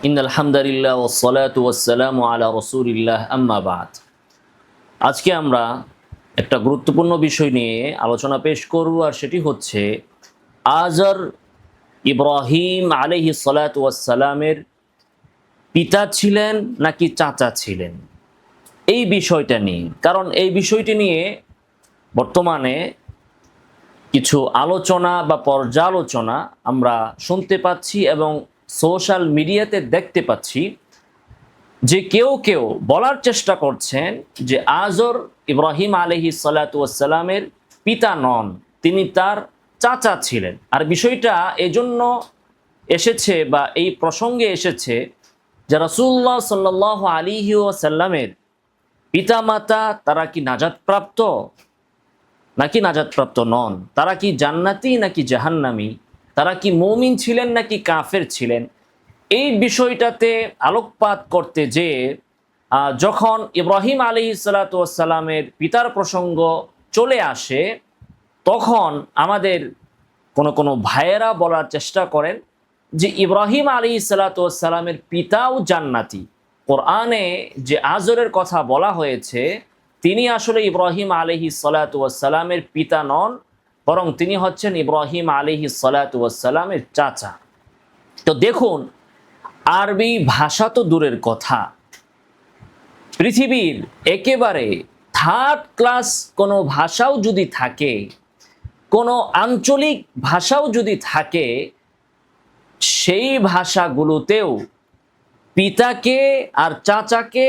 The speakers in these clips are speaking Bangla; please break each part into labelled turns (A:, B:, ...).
A: ইন্নাল হামদুলিল্লাহ ওয়াসসালাতু ওয়াসসালামু আলা রাসূলিল্লাহ আম্মা বাদ। আজকে আমরা একটা গুরুত্বপূর্ণ বিষয় নিয়ে আলোচনা পেশ করব, আর সেটি হচ্ছে আজর ইব্রাহিম আলাইহিস সালাতু ওয়াসসালামের পিতা ছিলেন নাকি চাচা ছিলেন, এই বিষয়টা নিয়ে। কারণ এই বিষয়টি নিয়ে বর্তমানে কিছু আলোচনা বা পর্যালোচনা আমরা শুনতে পাচ্ছি এবং সোশ্যাল মিডিয়াতে দেখতে পাচ্ছি যে কেউ কেউ বলার চেষ্টা করছেন যে আজর ইব্রাহিম আলাইহিস সালাতু ওয়াসসালামের পিতা নন, তিনি তার চাচা ছিলেন। আর বিষয়টা এজন্য এসেছে বা এই প্রসঙ্গে এসেছে যে রাসূলুল্লাহ সাল্লাল্লাহু আলাইহি ওয়াসাল্লামের পিতামাতা তারা কি নাজাতপ্রাপ্ত নাকি নাজাতপ্রাপ্ত নন, তারা কি জান্নাতি নাকি জাহান্নামী, তারা কি মুমিন ছিলেন নাকি কাফের ছিলেন, এই বিষয়টাতে আলোকপাত করতে যে যখন ইব্রাহিম আলাইহিস সালাতু ওয়াসসালামের পিতার প্রসঙ্গ চলে আসে, তখন আমাদের কোনো ভাইয়েরা বলার চেষ্টা করেন যে ইব্রাহিম আলাইহিস সালাতু ওয়াসসালামের পিতাও জান্নাতি। কোরআনে যে আজরের কথা বলা হয়েছে তিনি আসলে ইব্রাহিম আলাইহিস সালাতু ওয়াসসালামের পিতা নন, বরং তিনি হচ্ছেন ইব্রাহিম আলাইহিস সালাতু ওয়াসসালামের চাচা। তো দেখুন, আরবি ভাষা তো দূরের কথা, পৃথিবীর একেবারে থার্ড ক্লাস কোনো ভাষাও যদি থাকে, কোনো আঞ্চলিক ভাষাও যদি থাকে, সেই ভাষাগুলোতেও পিতাকে আর চাচাকে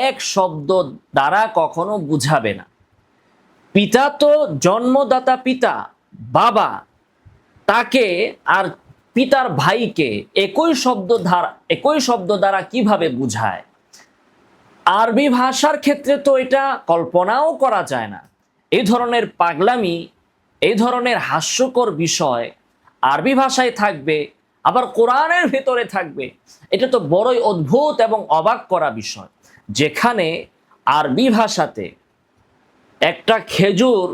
A: এক শব্দ দ্বারা কখনো বুঝাবে না। পিতা তো জন্মদাতা পিতা, বাবা, তাকে আর পিতার ভাইকে একই শব্দ দ্বারা কিভাবে বুঝায়? আরবি ভাষার ক্ষেত্রে তো এটা কল্পনাও করা যায় না। এই ধরনের পাগলামি, এই ধরনের হাস্যকর বিষয় আরবি ভাষায় থাকবে, আবার কোরআনের ভেতরে থাকবে। এটা তো বড়ই অদ্ভুত এবং অবাক করা বিষয়, যেখানে আরবি ভাষাতে একটা খেজুর,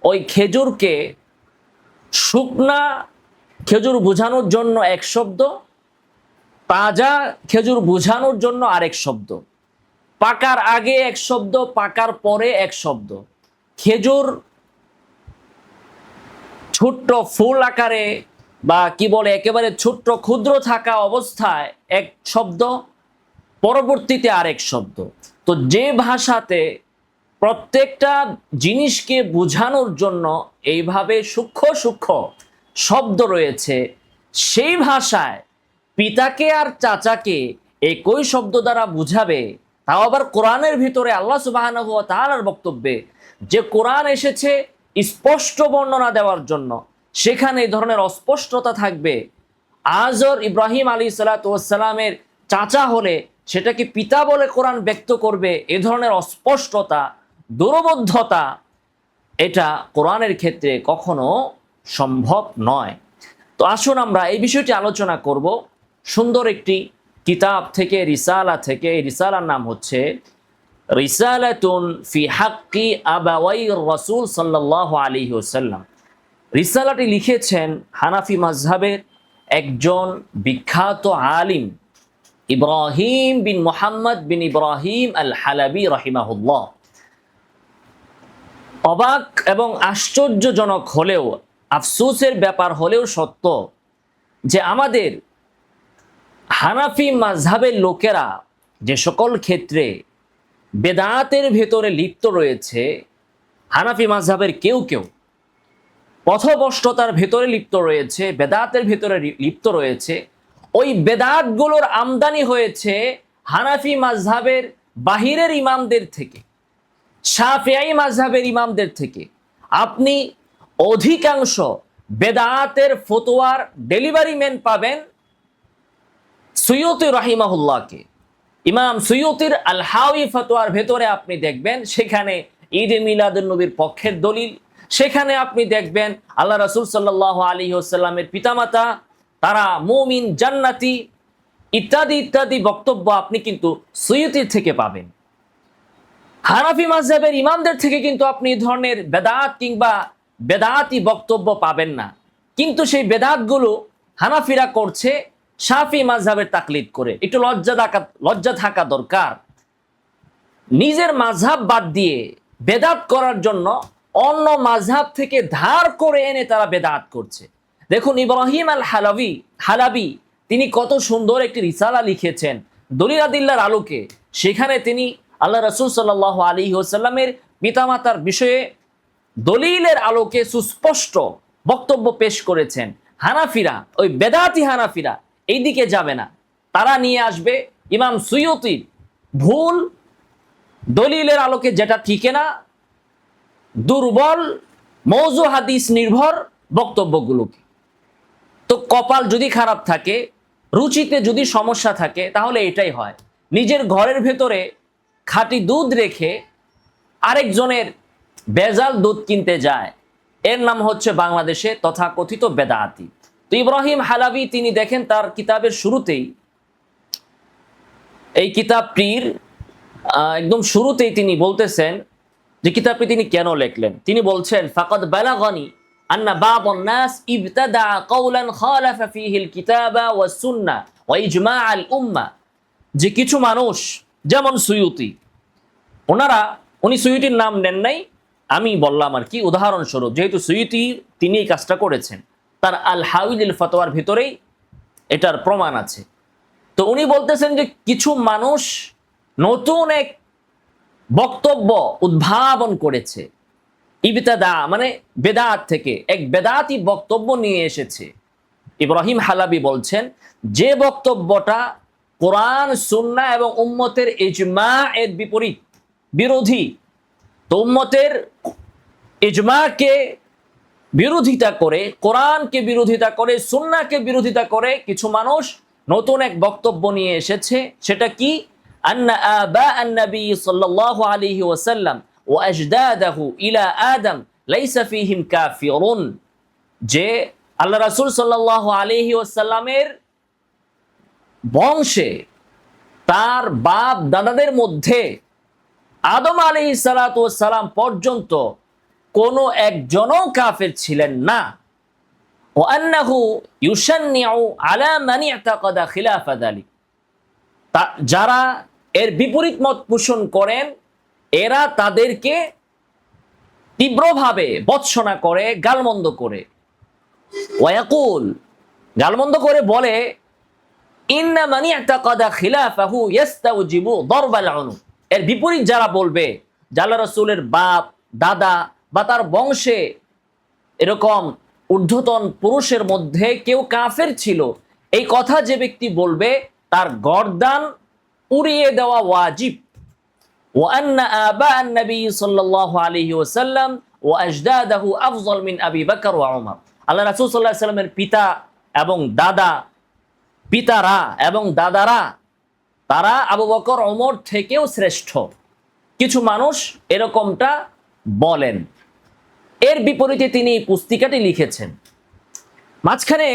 A: ওই খেজুরকে শুকনা খেজুর বোঝানোর জন্য এক শব্দ, তাজা খেজুর বোঝানোর জন্য আরেক শব্দ, পাকার আগে এক শব্দ, পাকার পরে এক শব্দ, খেজুর ছোট্ট ফুল আকারে বা কি বলে একেবারে ছোট্ট ক্ষুদ্র থাকা অবস্থায় এক শব্দ, পরবর্তীতে আরেক শব্দ। তো যে ভাষাতে প্রত্যেকটা জিনিসকে বোঝানোর জন্য এইভাবে সূক্ষ্ম সূক্ষ্ম শব্দ রয়েছে, সেই ভাষায় পিতাকে আর চাচাকে একই শব্দ দ্বারা বুঝাবে, তাও আবার কোরআনের ভিতরে আল্লাহ সুবহানাহু ওয়া তাআলার বক্তব্যে, যে কোরআন এসেছে স্পষ্ট বর্ণনা দেওয়ার জন্য, সেখানে এই ধরনের অস্পষ্টতা থাকবে। আজর ইব্রাহিম আলাইহিস সালাতু ওয়াসসালামের চাচা হলে সেটাকে পিতা বলে কোরআন ব্যক্ত করবে, এ ধরনের অস্পষ্টতা, দুরবদ্ধতা, এটা কোরআনের ক্ষেত্রে কখনো সম্ভব নয়। তো আসুন আমরা এই বিষয়টি আলোচনা করব সুন্দর একটি কিতাব থেকে, রিসালা থেকে। এই রিসালার নাম হচ্ছে রিসালাতুন ফি হাক্কি আবাওয়াইর রাসূল সাল্লাল্লাহু আলাইহি ওয়াসাল্লাম। রিসালাটি লিখেছেন হানাফি মাযহাবের একজন বিখ্যাত আলিম ইব্রাহিম বিন মুহাম্মদ বিন ইব্রাহিম আল হালাবি রাহিমাহুল্লাহ। অবাক এবং আশ্চর্যজনক হলেও, আফসোসের ব্যাপার হলেও সত্য যে আমাদের হানাফি মাযহাবের লোকেরা যে সকল ক্ষেত্রে বেদাতের ভেতরে লিপ্ত রয়েছে, হানাফি মাযহাবের কেউ কেউ পথভ্রষ্টতার ভেতরে লিপ্ত রয়েছে, বেদাতের ভেতরে লিপ্ত রয়েছে, ওই বেদাতগুলোর আমদানি হয়েছে হানাফি মাযহাবের বাহিরের ইমামদের থেকে, শাফিঈ মাযহাবের ইমামদের থেকে। আপনি অধিকাংশ বেদাতের ফতোয়ার ডেলিভারি ম্যান পাবেন সুয়ুতি রাহিমাহুল্লাহকে। ইমাম সুয়ুতির আল হাওয়ি ফতোয়ার ভেতরে আপনি দেখবেন সেখানে ঈদে মিলাদুন নবীর পক্ষের দলিল, সেখানে আপনি দেখবেন আল্লাহ রাসূল সাল্লাল্লাহু আলাইহি ওয়াসাল্লামের পিতামাতা তারা মুমিন, জান্নাতি, ইত্যাদি ইত্যাদি বক্তব্য আপনি কিন্তু সুয়ুতির থেকে পাবেন। হানাফি মাযহাবের ইমামদের থেকে কিন্তু আপনি এই ধরনের বেদাত কিংবা বেদাতি বক্তব্য পাবেন না। কিন্তু সেই বেদাতগুলো হানাফিরা করছে শাফি মাযহাবের তাকলিদ করে। একটু লজ্জা থাকা দরকার। নিজের মাযহাব বাদ দিয়ে বেদাত করার জন্য অন্য মাযহাব থেকে ধার করে এনে তারা বেদাত করছে। দেখুন ইব্রাহিম আল হালাবি তিনি কত সুন্দর একটি রিসালা লিখেছেন দলিল আদিল্লার আলোকে। সেখানে তিনি আল্লাহ রাসূল সাল্লাল্লাহু আলাইহি ওয়াসাল্লামের পিতামাতার বিষয়ে দলিলের আলোকে সুস্পষ্ট বক্তব্য পেশ করেছেন। হানাফিরা, ওই বেদাতি হানাফিরা এই দিকে যাবে না, তারা নিয়ে আসবে ইমাম সুয়ুতির ভুল দলিলের আলোকে, যেটা ঠিক না, দুর্বল মওযু হাদিস নির্ভর বক্তব্যগুলোকে। তো কপাল যদি খারাপ থাকে, রুচিতে যদি সমস্যা থাকে, তাহলে এটাই হয়। নিজের ঘরের ভেতরে খাঁটি দুধ রেখে আরেকজনের ভেজাল দুধ কিনতে যায়, এর নাম হচ্ছে বাংলাদেশে তথাকথিত বেদাতি। তো ইব্রাহিম হালাবি তিনি দেখেন তার কিতাবের শুরুতেই, এই কিতাবটির একদম শুরুতেই তিনি বলতেছেন যে কিতাবটি তিনি কেন লিখলেন। তিনি বলছেন ফাকাদ বালাগানি আন্না বা'দান নাস ইবতাদা কওলান খালাফা ফীহিল কিতাবা ওয়াস সুন্নাহ ওয়া ইজমা' আল উম্মাহ, যে কিছু মানুষ যেমন সুয়ুতি, উনি সুয়ুতির নাম নেন নাই, আমি বললাম আর কি উদাহরণস্বরূপ, যেহেতু সুয়ুতি তিনি এই কাজটা করেছেন, তার আল হাউইল ফতোয়ার ভিতরেই এটার প্রমাণ আছে। তো উনি বলতেছেন যে কিছু মানুষ নতুন এক বক্তব্য উদ্ভাবন করেছে, ইবতাদা মানে বেদাত থেকে এক বেদাতি বক্তব্য নিয়ে এসেছে। ইব্রাহিম হালাবি বলছেন যে বক্তব্যটা কোরআন সুন্নাহ এবং উম্মতের ইজমা এর বিরোধী, তো উম্মতের ইজমাকে বিরোধিতা করে, কোরআনকে বিরোধিতা করে, সুন্নাহকে বিরোধিতা করে কিছু মানুষ নতুন এক বক্তব্য নিয়ে এসেছে। সেটা কি? আন্না আবা আন-নবী সাল্লাল্লাহু আলাইহি ওয়াসাল্লাম ওয়া আজদাদাহু ইলা আদম লাইসা ফীহিম কাফিরুন, যে আল্লাহ রাসূল সাল্লাল্লাহু আলাইহি ওয়াসাল্লামের বংশে তার বাপ দাদাদের মধ্যে আদম আলাইহিস সালাতু ওয়াস সালাম পর্যন্ত কোনো একজনও কাফের ছিলেন না। ওয়া আন্নাহু ইউশান্নিউ আলা মান ইতাকাদা খিলাফা যালিক, যারা এর বিপরীত মত পোষণ করেন এরা তাদেরকে তীব্রভাবে ভৎসনা করে, গালমন্দ করে। ওয়ায়াকুল, গালমন্দ করে বলে ইন্না মান ইতাকাদা খিলাফাহু ইস্তাওজিবু দরবাল উনুক, এর বিপরীত যারা বলবে যে আল্লাহ রাসূলের বাপ দাদা বা তার বংশে এরকম ঊর্ধ্বতন পুরুষের মধ্যে কেউ কাফের ছিল, এই কথা যে ব্যক্তি বলবে তার গর্দান উড়িয়ে দেওয়া ওয়াজিব। ওয়া আন্না আবা আন-নবী সাল্লাল্লাহু আলাইহি ওয়াসাল্লাম ওয়া আজদাদাহু আফযল মিন আবি বকর ওয়া উমর, আল্লাহ রাসূল সাল্লাল্লাহু আলাইহি ওয়াসাল্লামের পিতা এবং দাদারা তারা আবু বকর ওমর থেকেও শ্রেষ্ঠ। কিছু মানুষ এরকমটা বলেন। এর বিপরীতে তিনি পুস্তিকাটি লিখেছেন। মাঝখানে,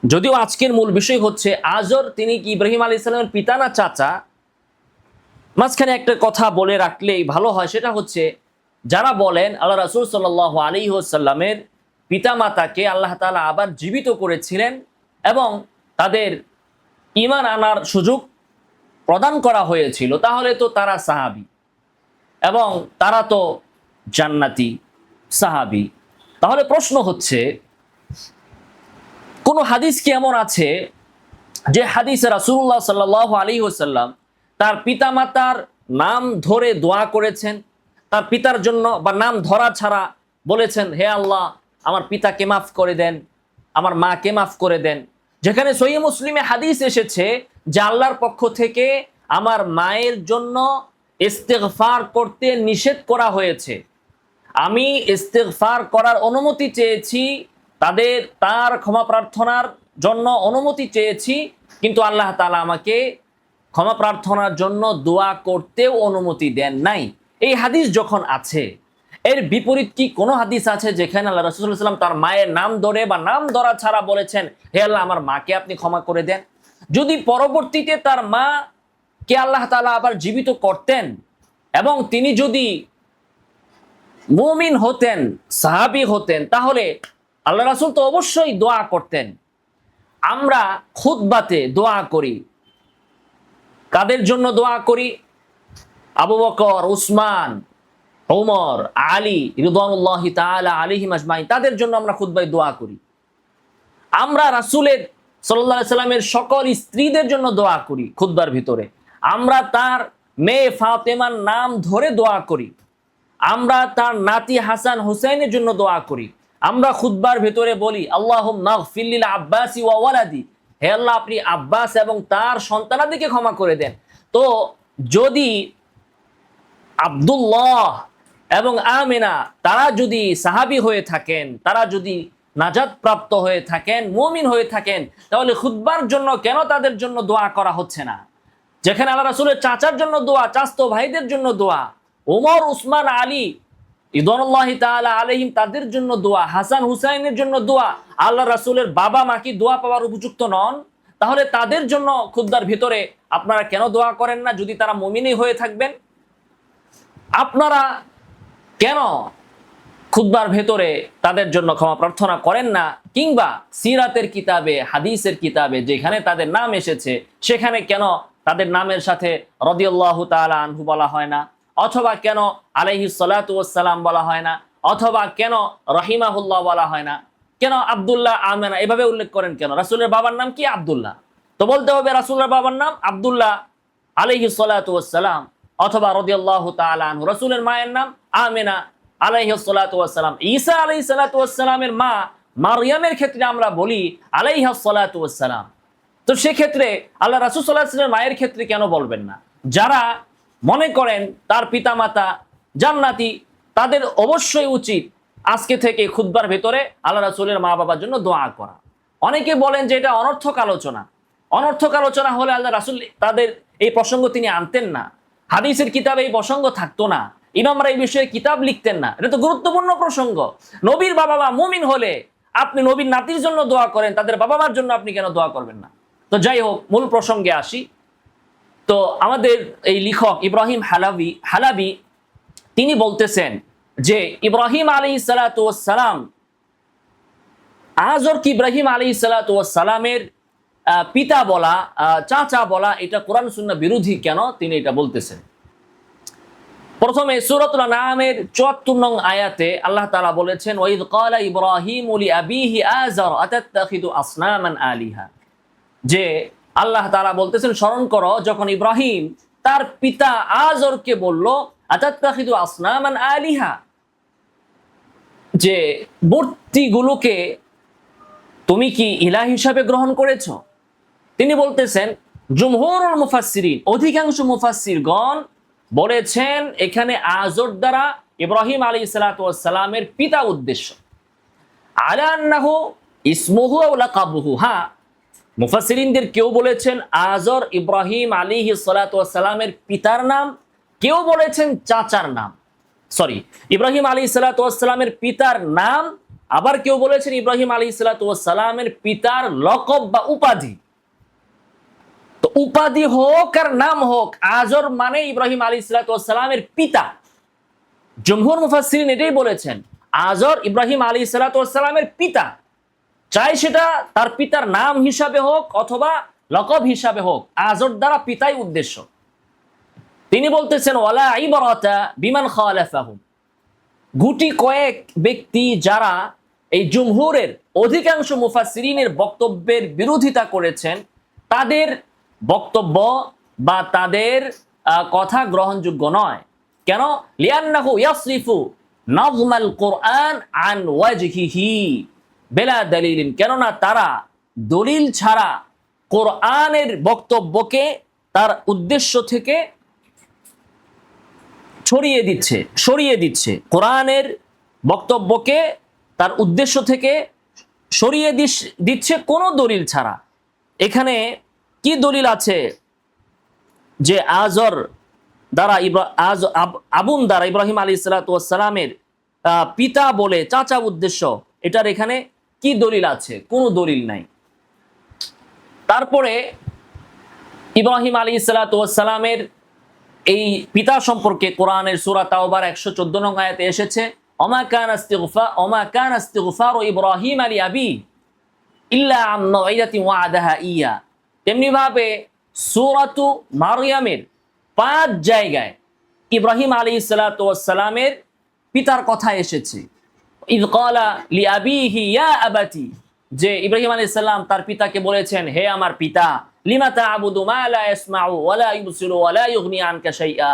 A: যদিও আজকের মূল বিষয় হচ্ছে আজর তিনি কি ইব্রাহিম আলাইহিস সালামের পিতা না চাচা, মাঝখানে একটা কথা বলে রাখলেই ভালো হয়। সেটা হচ্ছে যারা বলেন আল্লাহ রাসূল সাল্লাল্লাহু আলাইহি ওয়াসাল্লামের পিতামাতাকে আল্লাহ তাআলা আবার জীবিত করেছিলেন এবং তাদের ঈমান আনার সুযোগ প্রদান করা হয়েছিল, তাহলে তো তারা সাহাবী এবং তারা তো জান্নাতি সাহাবী। তাহলে প্রশ্ন হচ্ছে, কোন হাদিস কি এমন আছে যে হাদিসে রাসূলুল্লাহ সাল্লাল্লাহু আলাইহি ওয়াসাল্লাম তার পিতামাতার নাম ধরে দোয়া করেছেন, তার পিতার জন্য বা নাম ধরা ছাড়া বলেছেন হে আল্লাহ আমার পিতাকে মাফ করে দেন, আমার মাকে মাফ করে দেন? যেখানে সহিহ মুসলিমে হাদিস এসেছে যে আল্লাহর পক্ষ থেকে আমার মায়ের জন্য ইস্তিগফার করতে নিষেধ করা হয়েছে, আমি ইস্তিগফার করার অনুমতি চেয়েছি, তার ক্ষমা প্রার্থনার জন্য অনুমতি চেয়েছি, কিন্তু আল্লাহ তাআলা আমাকে ক্ষমা প্রার্থনার জন্য দোয়া করতেও অনুমতি দেন নাই। এই হাদিস যখন আছে, এর বিপরীত কি কোনো হাদিস আছে যেখানে আল্লাহ রাসূল সাল্লাল্লাহু আলাইহি ওয়াসাল্লাম তার মায়ের নাম ধরে বা নাম ধরা ছাড়া বলেছেন হে আল্লাহ আমার মাকে আপনি ক্ষমা করে দেন? যদি পরবর্তীতে তার মা কে আল্লাহ তাআলা আবার জীবিত করতেন এবং তিনি যদি মুমিন হতেন, সাহাবী হতেন, তাহলে আল্লাহ রাসূল তো অবশ্যই দোয়া করতেন। আমরা খুতবাতে দোয়া করি, কাদের জন্য দোয়া করি? আবু বকর, উসমান, ওমর, আলী রিদওয়ানুল্লাহি তাআলা আলাইহিম আজমাইন, তাদের জন্য আমরা খুতবায় দোয়া করি। আমরা রাসূলের সাল্লাল্লাহু আলাইহি সাল্লামের সকল স্ত্রীদের জন্য দোয়া করি খুতবার ভিতরে। আমরা তার মেয়ে ফাতেমার নাম ধরে দোয়া করি। আমরা তার নাতি হাসান হুসাইনের জন্য দোয়া করি। আমরা খুতবার ভিতরে বলি আল্লাহুম্মা গফির লিল আব্বাসি ওয়া ওয়ালাদি, হে আল্লাহ আপনি আব্বাস এবং তার সন্তানাদিকে ক্ষমা করে দেন। তো যদি আব্দুল্লাহ এবং আমিনা তারা যদি সাহাবী হয়ে থাকেন, তারা যদি নাজাত প্রাপ্ত হয়ে থাকেন, মুমিন হয়ে থাকেন, তাহলে খুতবার জন্য কেন তাদের জন্য দোয়া করা হচ্ছে না? যেখানে আল্লাহ রাসূলের চাচার জন্য দোয়া, চাচতো ভাইদের জন্য দোয়া, ওমর, উসমান, আলী রিদওয়ানুল্লাহি তাআলা আলাইহিম তাদের জন্য দোয়া, হাসান হুসাইনের জন্য দোয়া, আল্লাহ রাসূলের বাবা মা কি দোয়া পাওয়ার উপযুক্ত নন? তাহলে তাদের জন্য খুতবার ভিতরে আপনারা কেন দোয়া করেন না যদি তারা মুমিনই হয়ে থাকবেন? আপনারা কেন খুতবার ভেতরে তাদের জন্য ক্ষমা প্রার্থনা করেন না? কিংবা সিরাতের কিতাবে, হাদিসের কিতাবে যেখানে তাদের নাম এসেছে সেখানে কেন তাদের নামের সাথে রাদিয়াল্লাহু তাআলা আনহু বলা হয় না? অথবা কেন আলাইহিস সালাতু ওয়াস সালাম বলা হয় না? অথবা কেন রাহিমাহুল্লাহ বলা হয় না? কেন আব্দুল্লাহ, আমেনা এভাবে উল্লেখ করেন কেন? রাসূলের বাবার নাম কি? আব্দুল্লাহ। তো বলতে হবে রাসূলের বাবার নাম আব্দুল্লাহ আলাইহিস সালাতু ওয়াস সালাম, অথবা রাদিয়াল্লাহু তাআলা আনহু। রাসূলের মায়ের নাম আমেনা আলাইহিস সালাতু ওয়াস সালাম। ঈসা আলাইহিস সালাতু ওয়াস সালামের মা মারইয়ামের ক্ষেত্রে আমরা বলি আলাইহাস সালাতু ওয়াস সালাম। তো সেক্ষেত্রে আল্লাহ রাসূল সাল্লাল্লাহু আলাইহি ওয়াসাল্লামের মায়ের ক্ষেত্রে কেন বলবেন না? যারা মনে করেন তার পিতামাতা জান্নাতি, তাদের অবশ্যই উচিত আজকে থেকে খুতবার ভেতরে আল্লাহ রাসূলের মা বাবার জন্য দোয়া করা। অনেকে বলেন যে এটা অনর্থক আলোচনা। অনর্থক আলোচনা হলে আল্লাহ রাসূল তাদের এই প্রসঙ্গ তিনি আনতেন না, হাদিসের কিতাবে এই প্রসঙ্গ থাকতো না, ইমামরা এই বিষয়ে কিতাব লিখতেন না। এটা তো গুরুত্বপূর্ণ প্রসঙ্গ। নবীর বাবা মা মুমিন হলে আপনি নবীর নাতির জন্য দোয়া করেন, তাদের বাবা মার জন্য আপনি কেন দোয়া করবেন না? তো যাই হোক, মূল প্রসঙ্গে আসি। তো আমাদের এই লেখক ইব্রাহিম হালাবি তিনি বলতেছেন যে ইব্রাহিম আলাইহিস সালাতু ওয়াস সালাম, আজর কি ইব্রাহিম আলাইহিস সালাতু ওয়াস সালামের পিতা বলা, চাচা বলা এটা কোরআন সুন্নাহ বিরোধী কেন তিনি এটা বলতেছেন। প্রথমে সূরাতুল আনআমের ৭৪ নং আয়াতে আল্লাহ তাআলা বলেছেন ওয়াইদ ক্বালা ইব্রাহিমু লিআবিহি আযার আতাত্তাখিযু আসনামান আলিহা, যে আল্লাহ তাআলা বলতেছেন স্মরণ করো যখন ইব্রাহিম তার পিতা আজরকে বলল আতাত্তাখিযু আসনামান আলিহা, যে মূর্তিগুলোকে তুমি কি ইলাহ হিসাবে গ্রহণ করেছো? তিনি বলতেছেন জুমহুরুল মুফাসসিরিন, অধিকাংশ মুফাসসিরগণ বলেছেন এখানে আজর দ্বারা ইব্রাহিম আলাইহিস সালাতু ওয়াস সালামের পিতা উদ্দেশ্য। আলা আন্নাহু ইসমুহু আও লাকাবুহু, হ্যাঁ মুফাসসিরিনদের কেউ বলেছেন আজর ইব্রাহিম আলাইহিস সালাতু ওয়াস সালামের পিতার নাম, কেউ বলেছেন চাচার নাম, ইব্রাহিম আলাইহিস সালাতু ওয়াস সালামের পিতার নাম, আবার কেউ বলেছেন ইব্রাহিম আলাইহিস সালাতু ওয়াস সালামের পিতার লকব বা উপাধি। তো উপাধি হোক আর নাম হোক, আজর মানে ইব্রাহিম আলাইহিস সালাতু ওয়াস সালামের পিতা। জমহুর মুফাসসিরিন এটাই বলেছেন, আজর ইব্রাহিম আলাইহিস সালাতু ওয়াস সালামের পিতা, চাই সেটা তার পিতার নাম হিসাবে হোক অথবা লকব হিসাবে হোক, আজর দ্বারা পিতাই উদ্দেশ্য। তিনি বলতেছেন ওয়ালা ইবরাতা বিমান খালাফাহুম, গুটি কয়েক ব্যক্তি যারা এই জমহুরের অধিকাংশ মুফাসসিরিনের বক্তব্যের বিরোধিতা করেছেন তাদের বক্তব্য বা তাদের কথা গ্রহণযোগ্য নয়। কেন? লিআন্নাহু ইয়াসরিফু নাযমাল কুরআন আন ওয়াজহিহি বিলা দালিলিন, কেননা তারা দলিল ছাড়া কোরআনের বক্তব্যকে তার উদ্দেশ্য থেকে সরিয়ে দিচ্ছে, কোরআনের বক্তব্যকে তার উদ্দেশ্য থেকে সরিয়ে দিচ্ছে কোনো দলিল ছাড়া। এখানে কি দলিল আছে যে আজর দ্বারা আবুন দ্বারা ইব্রাহিম আলাইহিস সালাতু ওয়াস সালামের পিতা বলে চাচা উদ্দেশ্য, এটার এখানে কি দলিল আছে? কোনো দলিল নাই। তারপরে ইব্রাহিম আলাইহিস সালাতু ওয়াস সালামের এই পিতা সম্পর্কে কোরআনের সূরা তাওবার ১১৪ নং আয়াতে এসেছে ওমা কানা ইস্তিগফারু ইব্রাহিম লিআবি, ইল্লা আম মাউইদাতিন ওয়া'দাহা ইয়া। তেমনি ভাবে সূরাতু মারইয়ামের 5 জায়গায় ইব্রাহিম আলাইহিস সালাতু ওয়াস সালামের পিতার কথা এসেছে। ইয ক্বালা লিআবিহি ইয়া আবাতি, যে ইব্রাহিম আলাইহিস সালাম তার পিতাকে বলেছেন, হে আমার পিতা, লিমা তা'বুদু মা লা ইয়াসমাউ ওয়া লা ইবসিরু ওয়া লা ইউগনি আনকা শাইআ,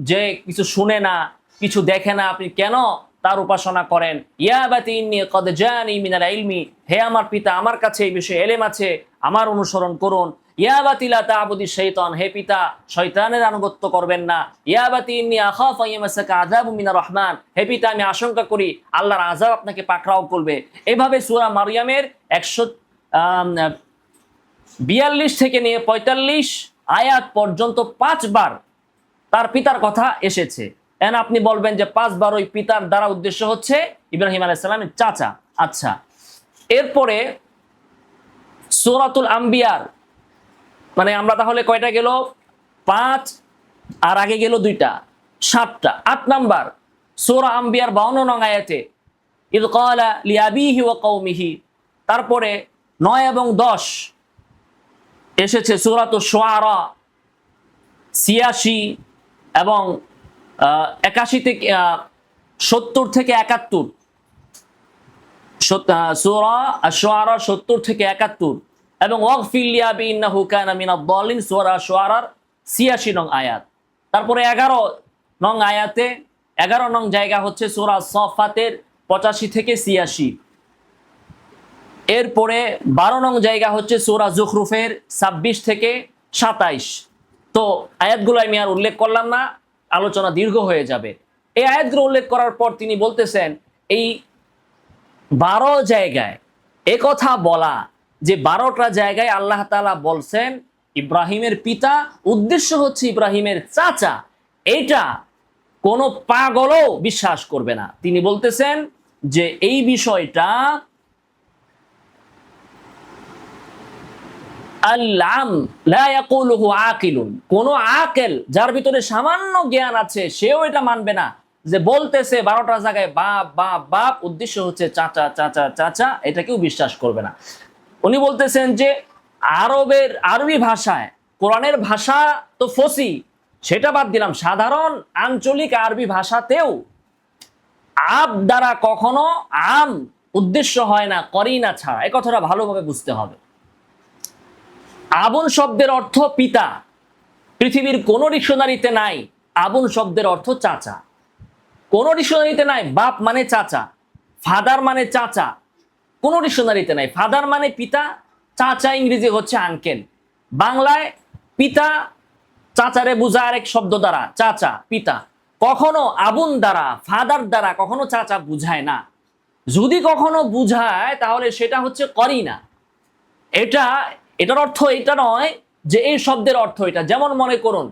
A: যে কিছু শুনে না, কিছু দেখে না, আপনি কেন তার উপাসনা করেন? ইয়া আবাতি ইন্নী ক্বাদ জানি মিনাল ইলমি, হে আমার পিতা, আমার কাছে এই বিষয়ে ইলম আছে, আমার অনুসরণ করুন। ইয়া আবাতি লা তা'বুদিশ শাইতান, হে পিতা, শয়তানের আনুগত্য করবেন না। ইয়া আবাতি ইন্নী আখাফু আইয়ামাসাকা আযাবু মিনার রহমান, হে পিতা, আমি আশঙ্কা করি আল্লাহর আযাব আপনাকে পাকড়াও করবে। এভাবে সূরা মারইয়ামের 142 থেকে নিয়ে 45 আয়াত পর্যন্ত 5 বার তার পিতার কথা এসেছে। এখন আপনি বলবেন যে 5 বার ওই পিতার দ্বারা উদ্দেশ্য হচ্ছে ইব্রাহিম আলাইহিস সালামের চাচা। আচ্ছা, এরপরে সূরাতুল আম্বিয়ার, মানে আমরা তাহলে কয়টা গেল? 5, আর আগে গেল 2টা, 7টা। 8 নাম্বার সূরা আম্বিয়ার 52 নং আয়াতে ইয ক্বালা লিআবিহি ওয়া কওমিহি। তারপরে 9 এবং 10 এসেছে সূরাতুশ শুআরা 86 এবং 81 থেকে 70 থেকে 71, সূরা আশ-শুআরা 70 থেকে 71, এবং ওয়াগফির লিআবি ইন্নাহু কানা মিনাদ-দাল্লিন সূরা আশ-শুআরার 86 নং আয়াত। তারপরে 11 নং আয়াতে 11 নং জায়গা হচ্ছে সূরা সাফাতের 85 থেকে 86। এরপরে 12 নং জায়গা হচ্ছে সূরা যুখরুফের 26 থেকে 27। তো আয়াতগুলো আমি আর উল্লেখ করলাম না, আলোচনা দীর্ঘ হয়ে যাবে। এই আয়াতগুলো উল্লেখ করার পর তিনি বলতেছেন, এই 12 জায়গায় একথা বলা যে 12টা জায়গায় আল্লাহ তাআলা বলছেন ইব্রাহিমের পিতা, উদ্দেশ্য হচ্ছে ইব্রাহিমের চাচা, এইটা কোনো পাগলও বিশ্বাস করবে না। তিনি বলতেছেন যে এই বিষয়টা আল-আম লা ইয়াকুলুহু আকিলুন, কোন আকেল যার ভিতরে সামান্য জ্ঞান আছে সেও এটা মানবে না, যে বলতেছে 12টা জায়গায় বাপ বাপ বাপ, উদ্দেশ্য হচ্ছে চাচা চাচা চাচা, এটা কেউ বিশ্বাস করবে না। উনি বলতেছেন যে আরবি ভাষায়, কোরআনের ভাষা তো ফসি, সেটা বাদ দিলাম, সাধারণ আঞ্চলিক আরবি ভাষাতেও আব দ্বারা কখনো আম উদ্দেশ্য হয় না করিনা ছাড়া। এই কথাটা ভালোভাবে বুঝতে হবে। আবুন শব্দের অর্থ পিতা, পৃথিবীর কোন ডিকশনারিতে নাই আবুন শব্দের অর্থ চাচা, কোন ডিকশনারিতে নাই বাপ মানে চাচা, ফাদার মানে চাচা, কোন ডিকশনারিতে নাই। ফাদার মানে পিতা, চাচা ইংরেজি হচ্ছে আঙ্কেল। বাংলায় পিতা চাচারে বুঝায় আরেক শব্দ দ্বারা, চাচা পিতা। কখনো আবুন দ্বারা, ফাদার দ্বারা কখনো চাচা বুঝায় না। যদি কখনো বুঝায় তাহলে সেটা হচ্ছে করিনা। এটার অর্থ এটা নয় যে এই শব্দের অর্থ এটা। যেমন মনে করুন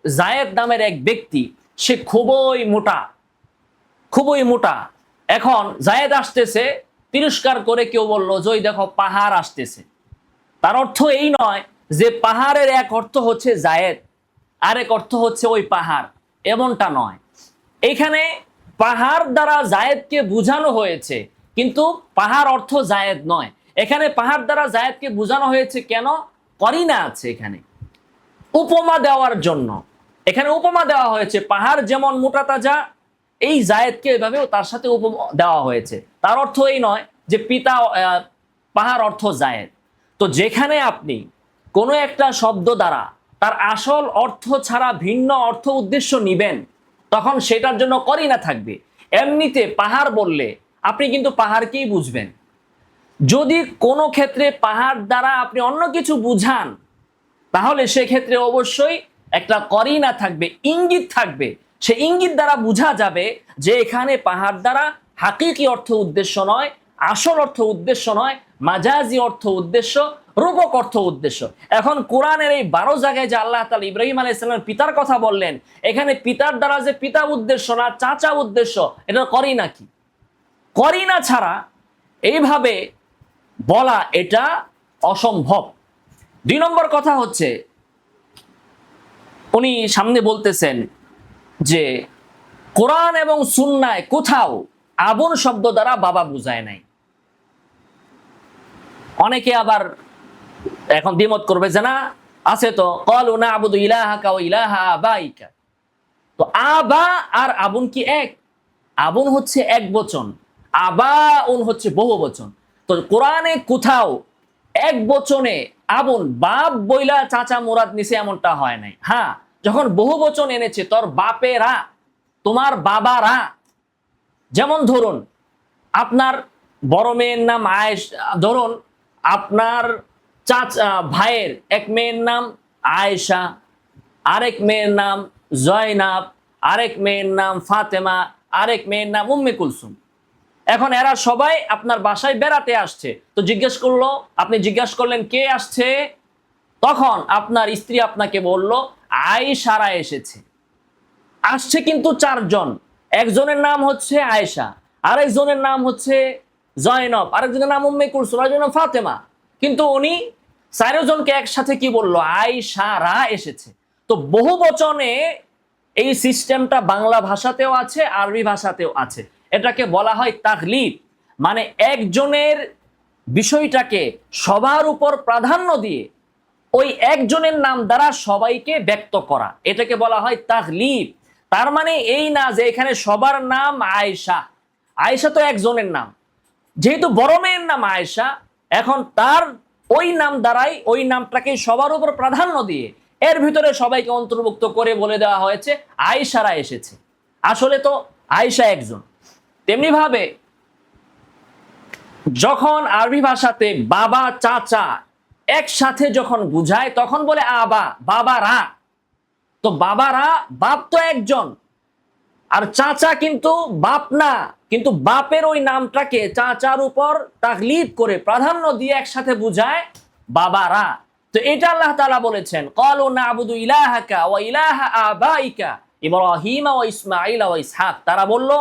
A: জায়েদ নামের এক ব্যক্তি, সে খুবই মোটা। এখন জায়েদ আসতেছে, তিরস্কার করে কেউ বলল যে ওই দেখো পাহাড় আসতেছে। তার অর্থ এই নয় যে পাহাড়ের এক অর্থ হচ্ছে জায়েদ, আরেক অর্থ হচ্ছে ওই পাহাড়, এমনটা নয়। এখানে পাহাড় দ্বারা জায়েদকে বুঝানো হয়েছে, কিন্তু পাহাড় অর্থ জায়েদ নয়। এখানে পাহাড় দ্বারা জায়েদকে বোঝানো হয়েছে কেন? করিনা আছে এখানে, উপমা দেওয়ার জন্য। এখানে উপমা দেওয়া হয়েছে, পাহাড় যেমন মোটা তাজা, এই জায়েদকে এভাবেও তার সাথে উপমা দেওয়া হয়েছে। তার অর্থ এই নয় যে পিতা পাহাড় অর্থ জায়েদ। তো যেখানে আপনি কোনো একটা শব্দ দ্বারা তার আসল অর্থ ছাড়া ভিন্ন অর্থ উদ্দেশ্য নিবেন, তখন সেটার জন্য করিনা থাকবে। এমনিতে পাহাড় বললে আপনি কিন্তু পাহাড়কেই বুঝবেন। যদি কোনো ক্ষেত্রে পাহাড় দ্বারা আপনি অন্য কিছু বুঝান, তাহলে সেক্ষেত্রে অবশ্যই একটা করিনা থাকবে, ইঙ্গিত থাকবে। সে ইঙ্গিত দ্বারা বোঝা যাবে যে এখানে পাহাড় দ্বারা হাকিকি অর্থ উদ্দেশ্য নয়, আসল অর্থ উদ্দেশ্য নয়, মাজাজি অর্থ উদ্দেশ্য, রূপক অর্থ উদ্দেশ্য। এখন কোরআনের এই 12 জায়গায় যে আল্লাহ তাআলা ইব্রাহিম আলাইহিস সালামের পিতার কথা বললেন, এখানে পিতার দ্বারা যে পিতা উদ্দেশ্য না চাচা উদ্দেশ্য, এটা করিনা কি? করিনা ছাড়া এইভাবে বলা এটা অসম্ভব। 2 নম্বর কথা হচ্ছে, উনি সামনে বলতেছেন যে কোরআন এবং সুন্নায় কোথাও আবুন শব্দ দ্বারা বাবা বুঝায় নাই। অনেকে আবার এখন দ্বিমত করবে যে না, আছে তো, ক্বালু না'বুদু ইলাহাকা ওয়া ইলাহা আবাইকা। তো আবা আর আবুন কি এক? আবুন হচ্ছে এক বচন, আবাউন হচ্ছে বহু বচন। তো কোরআনে কোথাও এক বচনে আবুন বাপ বইলা চাচা মুরাদ নিছে এমনটা হয় নাই। হ্যাঁ, যখন বহু বচন এনেছে তোর বাপেরা, তোমার বাবারা, যেমন ধরুন আপনার বড় মেয়ের নাম আয়েশা, ধরুন আপনার চাচা ভাইয়ের এক মেয়ের নাম আয়েশা, আরেক মেয়ের নাম জয়নাব, আরেক মেয়ের নাম ফাতেমা, আরেক মেয়ের নাম উম্মে কুলসুম। এখন এরা সবাই আপনার বাসায় বেড়াতে আসছে, তো জিজ্ঞেস করলো, আপনি জিজ্ঞেস করলেন কে আসছে, তখন আপনার স্ত্রী আপনাকে বলল আয়েশারা এসেছে। আসছে কিন্তু চারজন, একজনের নাম হচ্ছে আয়েশা, আরেকজনের নাম হচ্ছে জয়নব, আরেকজনের নাম উম্মে কুলসুম, আরেকজনের নাম ফাতেমা। কিন্তু উনি চারজনকে একসাথে কি বললো? আয়েশারা এসেছে। তো বহু বচনে এই সিস্টেমটা বাংলা ভাষাতেও আছে, আরবি ভাষাতেও আছে। এটাকে বলা হয় তাগলিব, মানে একজনের বিষয়টাকে সবার উপর প্রাধান্য দিয়ে ওই একজনের নাম দ্বারা সবাইকে ব্যক্ত করা, এটাকে বলা হয় তাগলিব। তার মানে এই না যে এখানে সবার নাম আয়েশা, আয়েশা তো একজনের নাম, যেহেতু বড় মেয়ের নাম আয়েশা, এখন তার ওই নাম দ্বারাই ওই নামটাকে সবার উপর প্রাধান্য দিয়ে এর ভিতরে সবাইকে অন্তর্ভুক্ত করে বলে দেওয়া হয়েছে আয়েশারা এসেছে। আসলে তো আয়েশা একজন। তেমনি ভাবে যখন আরবি ভাষাতে বাবা চাচা একসাথে যখন বুঝায় তখন বলে আবা, বাবারা। তো বাবারা, বাপ তো একজন, আর চাচা কিন্তু বাপ না, কিন্তু বাপের ওই নামটাকে চাচার উপর তাগলিদ করে প্রাধান্য দিয়ে একসাথে বুঝায় বাবারা। তো এটা আল্লাহ তাআলা বলেছেন, ক্বালু না'বুদু ইলাহাকা ওয়া ইলাহা আবাইকা ইব্রাহিম ওয়া ইসমাঈল ওয়া ইসহাক। তারা বলল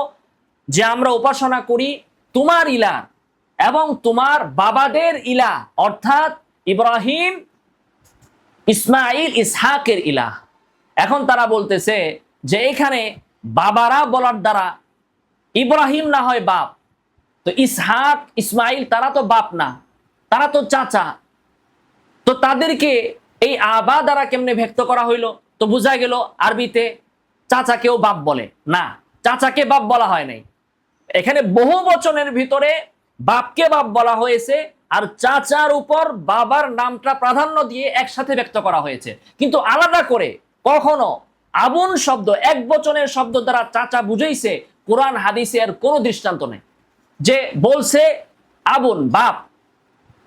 A: যে আমরা উপাসনা করি তোমার ইলাহ এবং তোমার বাবাদের ইলাহ, অর্থাৎ ইব্রাহিম, ইসমাঈল, ইসহাকের ইলাহ। এখন তারা বলতেছে যে এখানে বাবারা বলার দ্বারা ইব্রাহিম না হয় বাপ, তো ইসহাক, ইসমাইল তারা তো বাপ না, তারা তো চাচা, তো তাদেরকে এই আবা দ্বারা কেমনে ব্যক্ত করা হইলো? তো বোঝা গেল আরবিতে চাচাকেও বাপ বলে না, চাচাকে বাপ বলা হয় নাই। এখানে বহু বচনের ভিতরে বাপকে বাপ বলা হয়েছে আর চাচার উপর বাবার নামটা প্রাধান্য দিয়ে একসাথে ব্যক্ত করা হয়েছে, কিন্তু আলাদা করে কখনো আবুন শব্দ এক বচনের শব্দ দ্বারা চাচা বুঝাইছে কোরআন হাদিসে এর কোনো দৃষ্টান্ত নেই। যে বলছে আবুন বাপ,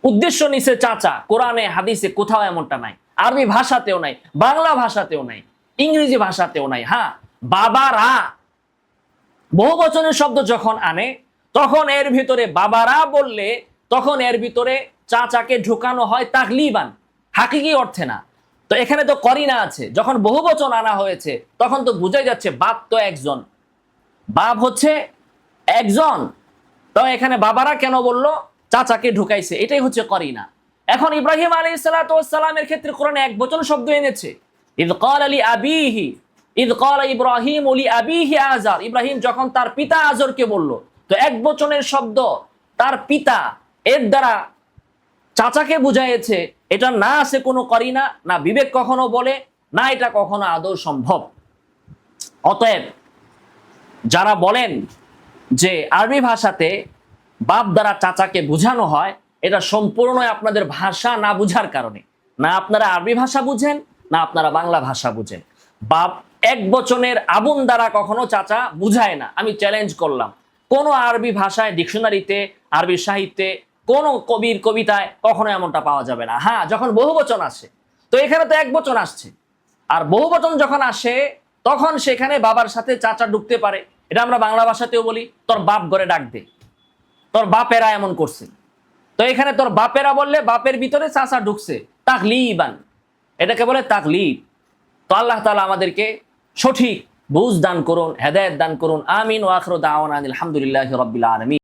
A: উদ্দেশ্য নিছে চাচা, কোরআনে হাদিসে কোথাও এমনটা নাই, আরবি ভাষাতেও নাই, বাংলা ভাষাতেও নাই, ইংরেজি ভাষাতেও নাই। হ্যাঁ, বাবারা বহু বচনের শব্দ যখন আনে তখন এর ভিতরে বাবারা বললে তখন এর ভিতরে চাচাকে ঢুকানো হয় তাগলিবান, হাকিকি অর্থে না। তো এখানে তো করিনা আছে, যখন বহু বচন আনা হয়েছে তখন তো বুঝাই যাচ্ছে বাপ তো একজন, বাপ হচ্ছে একজন, তো এখানে বাবারা কেন বললো? চাচাকে ঢুকাইছে, এটাই হচ্ছে করিনা। এখন ইব্রাহিম আলাইহিস সালাতু ওয়াস সালামের ক্ষেত্রে কোরআনে এক বচন শব্দ এনেছে, ইয ক্বালা লি আবিহি, ইয ক্বালা ইব্রাহিম লি আবিহি আযার। ইব্রাহিম যখন তার পিতা আযরকে বলল, তো এক বচনের শব্দ তার পিতা, এর দ্বারা চাচাকে বুঝাইছে। এটা না আছে কোনো করিনা, না বিবেক কখনো বলে, না এটা কখনো আদৌ সম্ভব। অতএব যারা বলেন যে আরবি ভাষাতে বাপ দ্বারা চাচাকে বোঝানো হয়, এটা সম্পূর্ণই আপনাদের ভাষা না বুঝার কারণে। না আপনারা আরবি ভাষা বুঝেন, না আপনারা বাংলা ভাষা বুঝেন। বাপ এক বচনের আবুন দ্বারা কখনো চাচা বুঝায় না। আমি চ্যালেঞ্জ করলাম, কোন আরবি ভাষায়, ডিকশনারিতে, আরবি সাহিত্যে, কোন কবির কবিতায় কখনো এমনটা পাওয়া যাবে না। হ্যাঁ, যখন বহু বচন আসে, তো এখানে তো এক বচন আসছে, আর বহু বচন যখন আসে তখন সেখানে বাবার সাথে চাচা ঢুকতে পারে। এটা আমরা বাংলা ভাষাতেও বলি, তোর বাপ ঘরে ডাক দে, তোর বাপেরা এমন করছে। তো এখানে তোর বাপেরা বললে বাপের ভিতরে চাচা ঢুকছে, তাকলিবান, এটাকে বলে তাকলিব। তো আল্লাহ তাআলা আমাদেরকে সঠিক বুঝ দান করুন, হেদায়েত দান করুন। আমিন ওয়া আখিরু দাওয়ানা আলহামদুলিল্লাহি রাব্বিল আলামিন।